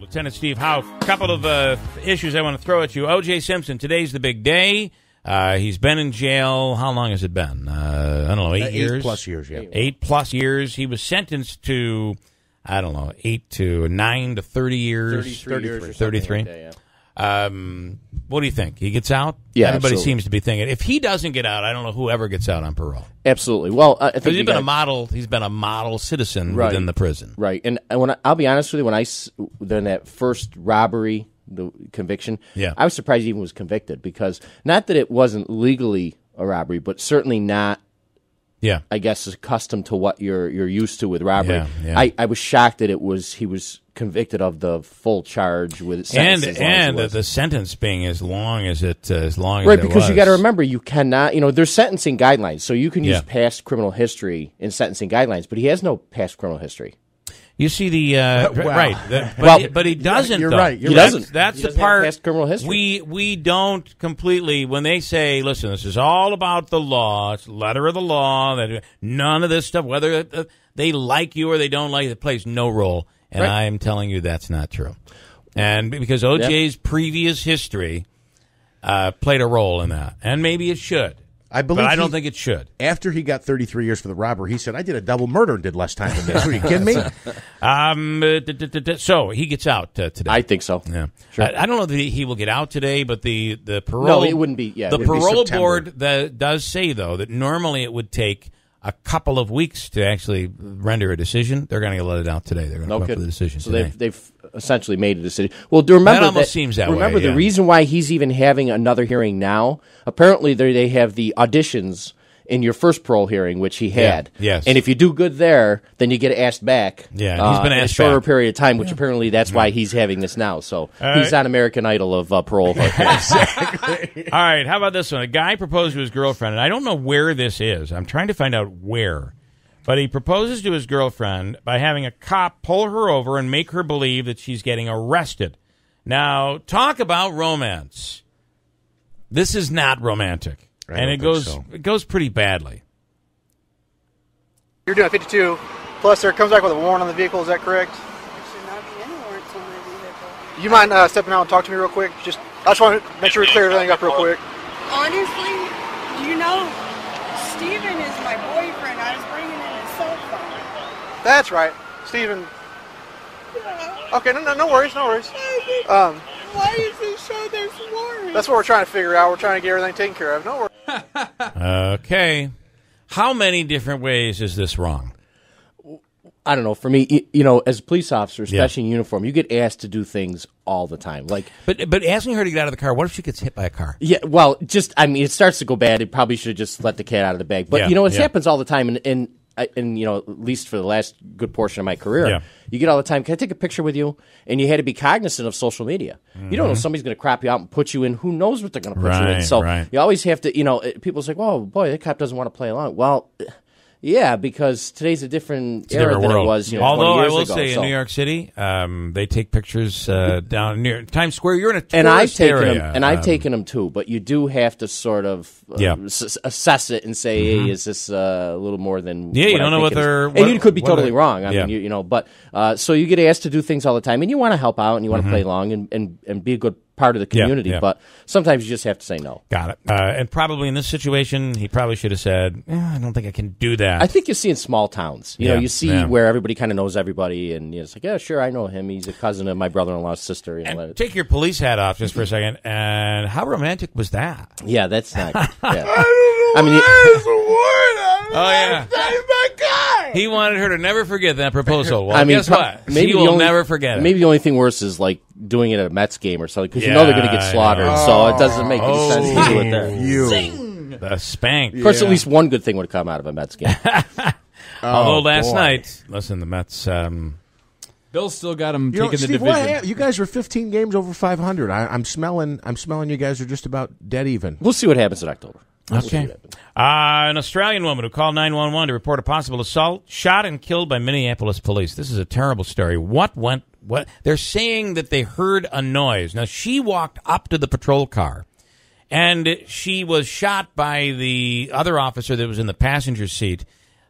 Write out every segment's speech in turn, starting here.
Lieutenant Steve Hauck, a couple of issues I want to throw at you. O.J. Simpson, today's the big day. He's been in jail. How long has it been? I don't know, 8 years? 8+ years, yeah. 8+ years. He was sentenced to, I don't know, 8 to 9 to 30 years. 33. Like that, yeah. What do you think? He gets out? Yeah, Everybody absolutely. seems to be thinking, if he doesn't get out, I don't know who ever gets out on parole. Absolutely. Well, I think He's been a model citizen within the prison. Right. And I'll be honest with you, then that first robbery, the conviction, I was surprised he even was convicted, because not that it wasn't legally a robbery, but certainly not, I guess, accustomed to what you're used to with robbery. I was shocked that he was convicted of the full charge with sentence and the sentence being as long as it was. Because you got to remember, you cannot, there's sentencing guidelines, so you can use past criminal history in sentencing guidelines, but he has no past criminal history. You see the but he doesn't. You're though. right. He doesn't. That's He the doesn't part. have past criminal history. We don't completely, when they say, listen, this is all about the law. It's the letter of the law. That none of this stuff, whether they like you or they don't like you, it plays no role. And I'm telling you, that's not true. And because OJ's previous history played a role in that, and maybe it should. But I don't think it should. After he got 33 years for the robbery, he said, I did a double murder and did less time than this. Are you kidding me? So he gets out today. I think so. Yeah, sure. I don't know that he will get out today, but the parole. No, it wouldn't be. Yeah, the parole board September. does say though that normally it would take a couple of weeks to actually render a decision. They're going to let it out today. They're going to come up with a decision. So today. they've essentially made a decision. Well, do remember that almost seems that way. Remember the reason why he's even having another hearing now. Apparently, they have the auditions in your first parole hearing, which he had. Yes. And if you do good there, then you get asked back. Yeah, and he's been asked in a shorter back. period of time, which apparently that's why he's having this now. So he's on American Idol of parole. Exactly. All right, how about this one? A guy proposed to his girlfriend, and I don't know where this is. I'm trying to find out where. But he proposes to his girlfriend by having a cop pull her over and make her believe that she's getting arrested. Now, talk about romance. This is not romantic. And it goes pretty badly. You're doing a 52, plus there comes back with a warrant on the vehicle, is that correct? There should not be any warrants on my vehicle. You mind stepping out and talk to me real quick? I just want to make sure we clear everything up real quick. Honestly, Steven is my boyfriend. I was bringing in his cell phone. That's right. Steven. Yeah. Okay, no worries, no worries. Why does it show there's warrants? That's what we're trying to figure out. We're trying to get everything taken care of. No worries. Okay. How many different ways is this wrong? I don't know. For me, as a police officer, especially in uniform, you get asked to do things all the time. But asking her to get out of the car, what if she gets hit by a car? Yeah, well, it starts to go bad. It probably should have just let the cat out of the bag. But, it happens all the time. And at least for the last good portion of my career, you get all the time, can I take a picture with you? And you had to be cognizant of social media. Mm-hmm. You don't know if somebody's going to crop you out and put you in. Who knows what they're going to put you in? So you always have to, people say, oh, boy, that cop doesn't want to play along. Well, yeah, because today's a different era than it was 20 years ago. Although I will say in New York City, they take pictures down near Times Square. You're in a tourist area. I've taken them too, but you do have to sort of assess it and say, hey, is this a little more than you don't know what they're... And you could be totally wrong. I mean, but so you get asked to do things all the time, and you want to help out, and you want to play along and be a good part of the community, but sometimes you just have to say no. Got it. And probably in this situation, he probably should have said, I don't think I can do that. I think you see in small towns. You see where everybody kind of knows everybody, and it's like, yeah, sure, I know him. He's a cousin of my brother-in-law's sister. And take your police hat off just for a second. And how romantic was that? Yeah, that's not... I don't know He wanted her to never forget that proposal. Well, guess what? Maybe she will never forget it. Maybe the only thing worse is like doing it at a Mets game or something, because you know they're going to get slaughtered, so it doesn't make any sense to do it there. Zing! The spank. Of course, at least one good thing would come out of a Mets game. Although last night, listen, the Mets... Bill's still got him taking Steve, the division. You guys are 15 games over 500. I'm smelling you guys are just about dead even. We'll see what happens in October. Okay. An Australian woman who called 911 to report a possible assault, shot and killed by Minneapolis police. This is a terrible story. What? They're saying that they heard a noise. Now, she walked up to the patrol car, and she was shot by the other officer that was in the passenger seat.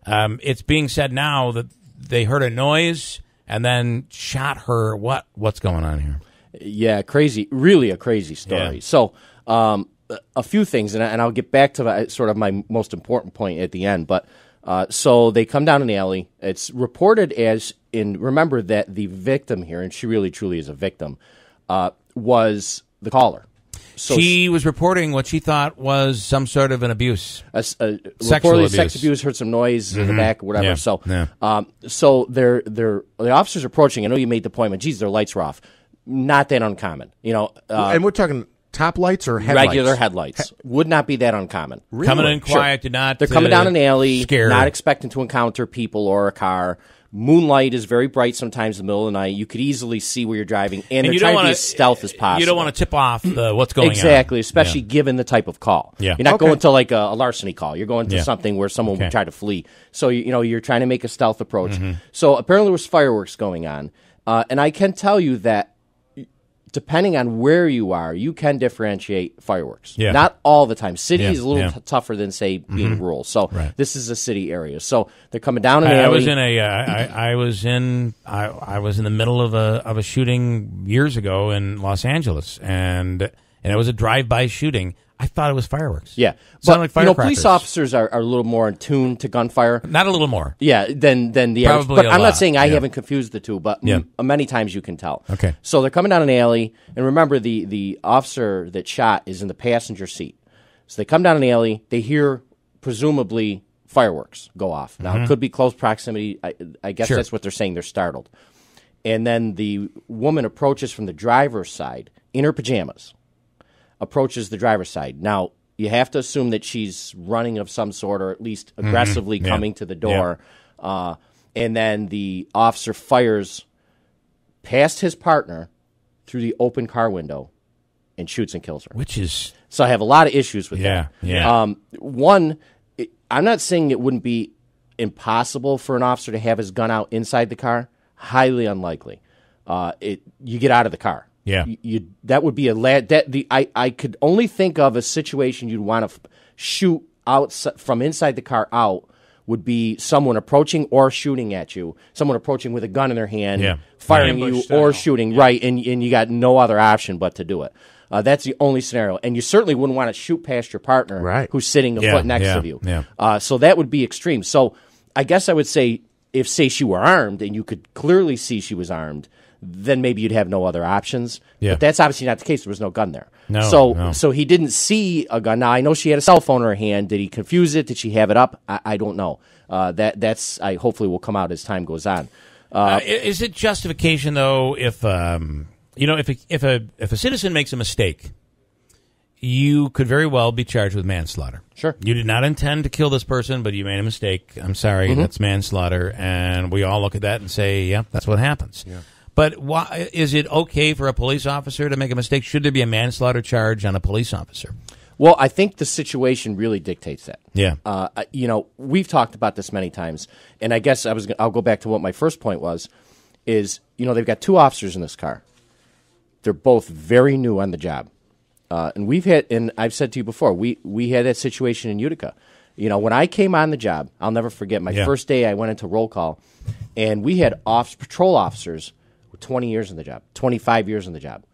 It's being said now that they heard a noise, and then shot her. What's going on here? Yeah, crazy. Really a crazy story. Yeah. So a few things, and I'll get back to sort of my most important point at the end. But so they come down an alley. It's reported as remember that the victim here, and she really truly is a victim, was the caller. So she was reporting what she thought was some sort of an abuse. Reportedly sex abuse, heard some noise in the back or whatever. Yeah. So Yeah. so the officers approaching, I know you made the point, but geez, their lights were off. Not that uncommon. And we're talking top lights or headlights? Regular headlights. Would not be that uncommon. Really? Coming in quiet, Sure. did not. They're coming down an alley, scare. not expecting to encounter people or a car. Moonlight is very bright sometimes in the middle of the night. You could easily see where you're driving, and they're trying to be as stealth as possible. You don't want to tip off what's going on. Exactly, especially given the type of call. Yeah. You're not going to like a larceny call. You're going to something where someone Okay. would try to flee. So you're trying to make a stealth approach. So apparently there was fireworks going on, and I can tell you that depending on where you are, you can differentiate fireworks. Yeah. Not all the time. City Yeah, is a little yeah. Tougher than, say, being rural. So Right. this is a city area. So they're coming down an alley. I was in the middle of a shooting years ago in Los Angeles, and it was a drive-by shooting. I thought it was fireworks. Yeah. Sounded like firecrackers. Police officers are a little more in tune to gunfire. Not a little more. Yeah, than the average. Probably But a I'm lot, not saying I yeah. haven't confused the two, but many times you can tell. Okay. So they're coming down an alley, and remember the officer that shot is in the passenger seat. So they come down an alley, they hear presumably fireworks go off. Now it could be close proximity. I guess Sure. that's what they're saying. They're startled, and then the woman approaches from the driver's side in her pajamas. Approaches the driver's side. Now, you have to assume that she's running of some sort, or at least aggressively coming to the door. And then the officer fires past his partner through the open car window and shoots and kills her. Which is... So I have a lot of issues with that. Yeah. One, I'm not saying it wouldn't be impossible for an officer to have his gun out inside the car. Highly unlikely. You get out of the car. Yeah. That would be I could only think of a situation you'd want to shoot out from inside the car out would be someone approaching or shooting at you, someone approaching with a gun in their hand, firing you Ambush or style. shooting, right, and you got no other option but to do it. That's the only scenario. And you certainly wouldn't want to shoot past your partner who's sitting a foot next to you. Yeah. So that would be extreme. So I guess I would say if, say, she were armed and you could clearly see she was armed, then maybe you'd have no other options. Yeah. But that's obviously not the case. There was no gun there. No. So he didn't see a gun. Now, I know she had a cell phone in her hand. Did he confuse it? Did she have it up? I don't know. That's hopefully will come out as time goes on. Is it justification, though, if a citizen makes a mistake, you could very well be charged with manslaughter. Sure. You did not intend to kill this person, but you made a mistake. I'm sorry, that's manslaughter. And we all look at that and say, yeah, that's what happens. Yeah. But why, is it okay for a police officer to make a mistake? Should there be a manslaughter charge on a police officer? Well, I think the situation really dictates that. Yeah. We've talked about this many times, and I guess I'll go back to what my first point was, is, they've got two officers in this car. They're both very new on the job. And I've said to you before, we had that situation in Utica. When I came on the job, I'll never forget my first day I went into roll call, and we had patrol officers with 20 years in the job, 25 years in the job.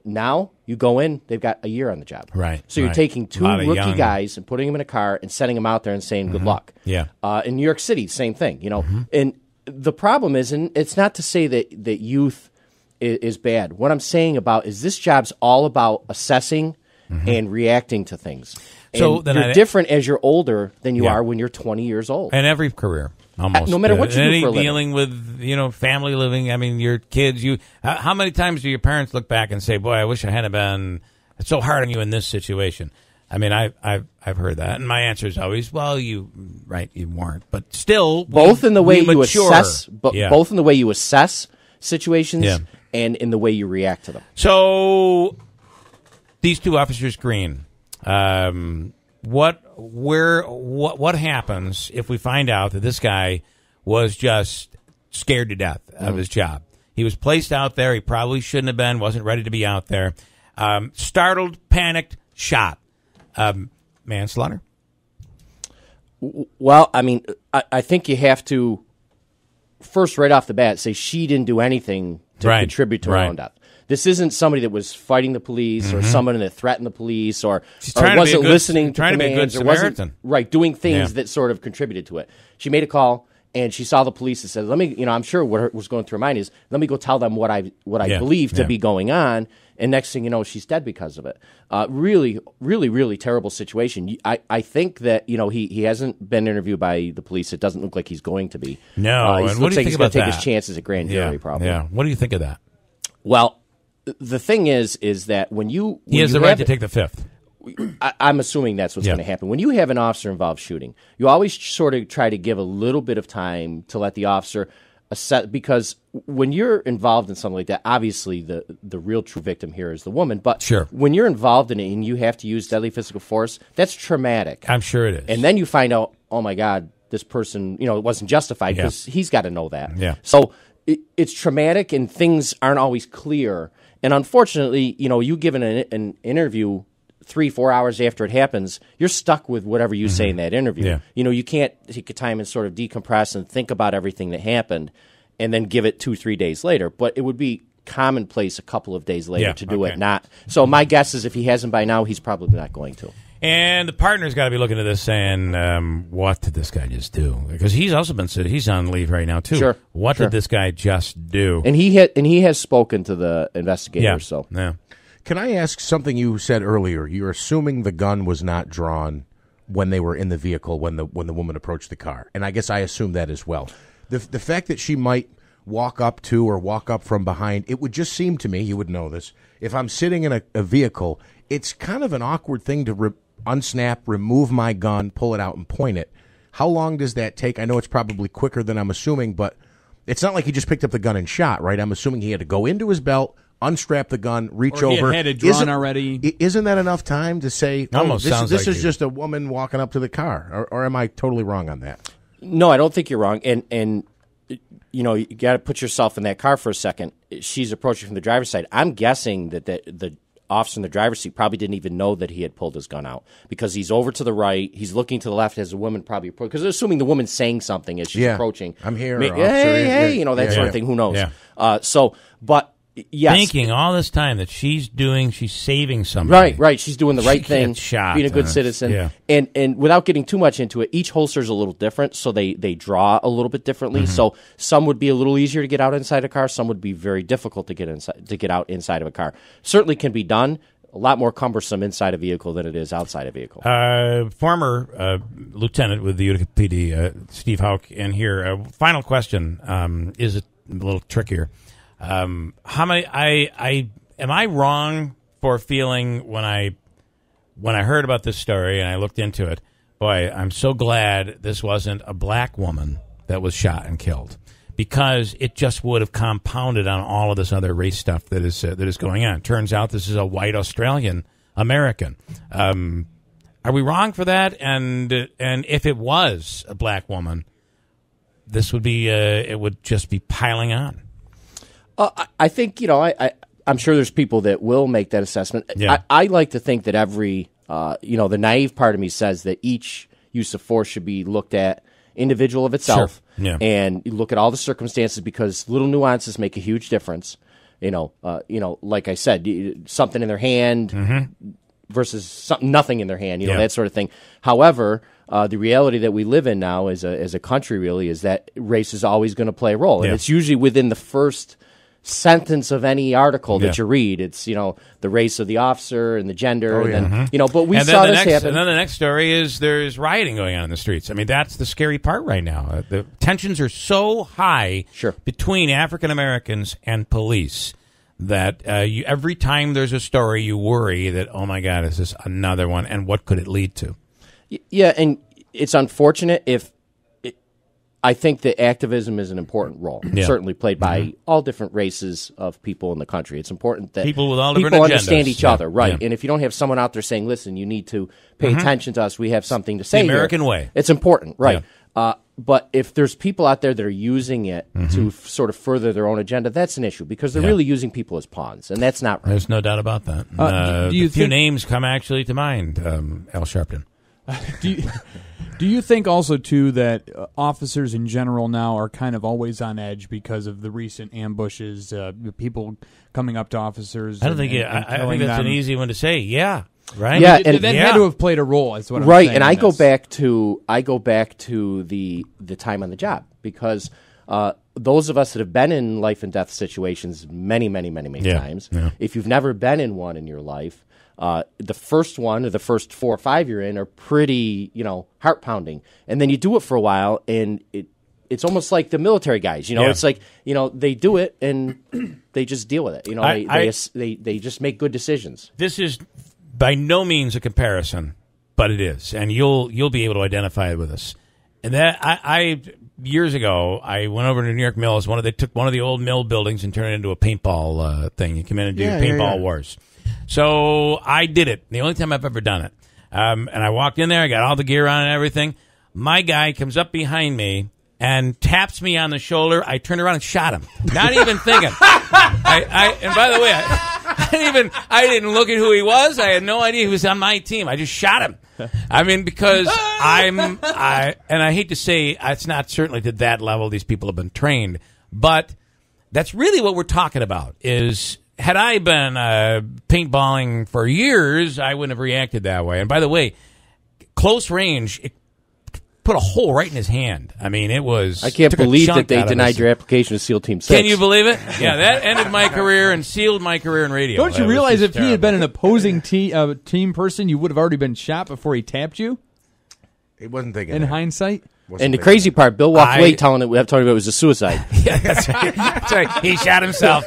Now you go in, they've got a year on the job. Right. So you're taking two rookie guys and putting them in a car and sending them out there and saying good luck. Yeah. In New York City, same thing. And the problem is, and it's not to say that youth is bad. What I'm saying about is this job's all about assessing and reacting to things. So and then you're different as you're older than you are when you're 20 years old. In every career, almost. No matter what you do for a living. Dealing with, family living, I mean, your kids, how many times do your parents look back and say, boy, I wish I hadn't been so hard on you in this situation? I mean, I've heard that, and my answer is always, well, you weren't, but still, both in the way you mature. assess, both in the way you assess situations and in the way you react to them. So, these two officers, Green, what happens if we find out that this guy was just scared to death of his job? He was placed out there. He probably shouldn't have been. Wasn't ready to be out there. Startled, panicked, shot. Manslaughter? Well, I mean, I think you have to first, right off the bat, say she didn't do anything to contribute to her own death. This isn't somebody that was fighting the police or someone that threatened the police or wasn't listening to commands or wasn't doing things that sort of contributed to it. She made a call and she saw the police and said, "Let me," I'm sure what was going through her mind is, "Let me go tell them what I believe to be going on." And next thing you know, she's dead because of it. Really, really, really terrible situation. I think that he hasn't been interviewed by the police. It doesn't look like he's going to be. No, he and looks like he's going to take that? his chances at grand jury. Probably. Yeah. What do you think of that? Well, the thing is that when he has the right to take the fifth. I'm assuming that's what's going to happen. When you have an officer-involved shooting, you always sort of try to give a little bit of time to let the officer assess, because when you're involved in something like that, obviously the real true victim here is the woman. But when you're involved in it and you have to use deadly physical force, that's traumatic. I'm sure it is. And then you find out, oh my God, this person, it wasn't justified, because he's got to know that. Yeah. So it's traumatic and ththings aren't always clear. And unfortunately, you give an interview 3-4 hours after it happens, you're stuck with whatever you say in that interview. Yeah. You can't take the time and sort of decompress and think about everything that happened and then give it 2-3 days later. But it would be commonplace a couple of days later to do it. Not so. My guess is if he hasn't by now, he's probably not going to. And the partner's got to be looking at this saying, what did this guy just do? Because he's also been sitting, he's on leave right now too. Sure. What did this guy just do? And he has spoken to the investigators. So Can I ask something you said earlier? You're assuming the gun was not drawn when they were in the vehicle when the woman approached the car, and I guess I assume that as well. The fact that she might walk up to or walk up from behind, it would just seem to me, you would know this, if I'm sitting in a vehicle, it's kind of an awkward thing to unsnap, remove my gun, pull it out, and point it. How long does that take? I know it's probably quicker than I'm assuming, but it's not like he just picked up the gun and shot, right? I'm assuming he had to go into his belt, unstrap the gun, reach over. He had it drawn already. Isn't that enough time to say, this is like just a woman walking up to the car? Or am I totally wrong on that? No, I don't think you're wrong. And you got to put yourself in that car for a second. She's approaching from the driver's side. I'm guessing that the officer in the driver's seat probably didn't even know that he had pulled his gun out, because he's over to the right, he's looking to the left as a woman probably approached, because they're assuming the woman's saying something as she's approaching. I'm here. Hey, that sort of thing. Who knows? Yeah. But yes, thinking all this time that she's saving somebody. Right. She's doing the right thing, being a good citizen. Yeah. And without getting too much into it, each holster is a little different, so they draw a little bit differently. So some would be a little easier to get out inside a car. Some would be very difficult to get out inside of a car. Certainly can be done. A lot more cumbersome inside a vehicle than it is outside a vehicle. Former lieutenant with the Utica PD, Steve Hauck, in here. Final question is a little trickier. Am I wrong for feeling when I heard about this story and I looked into it, boy, I'm so glad this wasn't a black woman that was shot and killed, because it just would have compounded on all of this other race stuff that is going on. Turns out this is a white Australian American. Are we wrong for that? And if it was a black woman, this would be it would just be piling on. I think, I'm sure there's people that will make that assessment. Yeah. I like to think that every, the naive part of me says that each use of force should be looked at individual of itself. Sure. Yeah. And you look at all the circumstances, because little nuances make a huge difference. Like I said, something in their hand versus nothing in their hand, that sort of thing. However, the reality that we live in now as a country really is that race is always going to play a role. And it's usually within the first sentence of any article that you read. It's, the race of the officer and the gender. But we saw this happen. And then the next story is there's rioting going on in the streets. I mean, that's the scary part right now. The tensions are so high between African Americans and police that every time there's a story, you worry that, oh my God, is this another one? And what could it lead to? Yeah, and it's unfortunate I think that activism is an important role, certainly played by all different races of people in the country. It's important that people with all different understand agendas. each other, right? Yeah. And if you don't have someone out there saying, listen, you need to pay attention to us, we have something to say the American here. way. It's important, right? Yeah. But if there's people out there that are using it to sort of further their own agenda, that's an issue, because they're really using people as pawns, and that's not right. There's no doubt about that. A few names come actually to mind, Al Sharpton. Do you think also, too, that officers in general now are kind of always on edge because of the recent ambushes, people coming up to officers? I don't think I think that's an easy one to say. Yeah, right. Yeah, and that had to have played a role. That's what I'm right. saying. And I go back to the time on the job, because those of us that have been in life and death situations many times, if you've never been in one in your life. The first one or the first 4 or 5 you're in are pretty, heart pounding, and then you do it for a while, and it's almost like the military guys. It's like they do it and they just deal with it. They just make good decisions. This is by no means a comparison, but it is, and you'll be able to identify it with us. And that I years ago I went over to New York Mills. They took one of the old mill buildings and turned it into a paintball thing. You come in and do paintball wars. So I did it. The only time I've ever done it. And I walked in there. I got all the gear on and everything. My guy comes up behind me and taps me on the shoulder. I turned around and shot him. Not even thinking. And by the way, I didn't look at who he was. I had no idea he was on my team. I just shot him. I mean, because and I hate to say it's not certainly to that level. These people have been trained, but that's really what we're talking about is. Had I been paintballing for years, I wouldn't have reacted that way. And by the way, close range, it put a hole right in his hand. I mean, it was... I can't believe that they denied your application to SEAL Team 6. Can you believe it? Yeah, that ended my career and sealed my career in radio. Don't you realize if he had been an opposing team person, you would have already been shot before he tapped you? He wasn't thinking in that. Hindsight? And the crazy part, Bill walked away telling me it was a suicide. Yeah, that's right. That's right. He shot himself.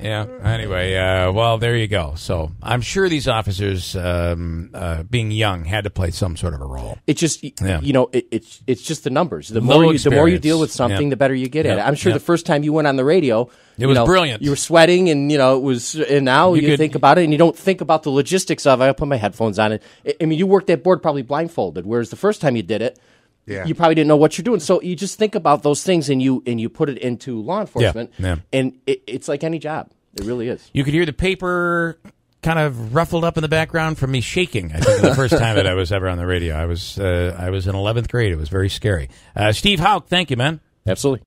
Yeah. Anyway, well, there you go. So I'm sure these officers, being young, had to play some sort of a role. It's just, it's just the numbers. The more you deal with something, the better you get at it. I'm sure the first time you went on the radio, it was brilliant. You were sweating, and it was. And now you think about it, and you don't think about the logistics of. I put my headphones on, I mean, you worked that board probably blindfolded, whereas the first time you did it. Yeah. You probably didn't know what you're doing, so you just think about those things and you put it into law enforcement, and it's like any job. It really is. You could hear the paper kind of ruffled up in the background from me shaking. I think the first time that I was ever on the radio, I was in 11th grade. It was very scary. Steve Hauck, thank you, man. Absolutely.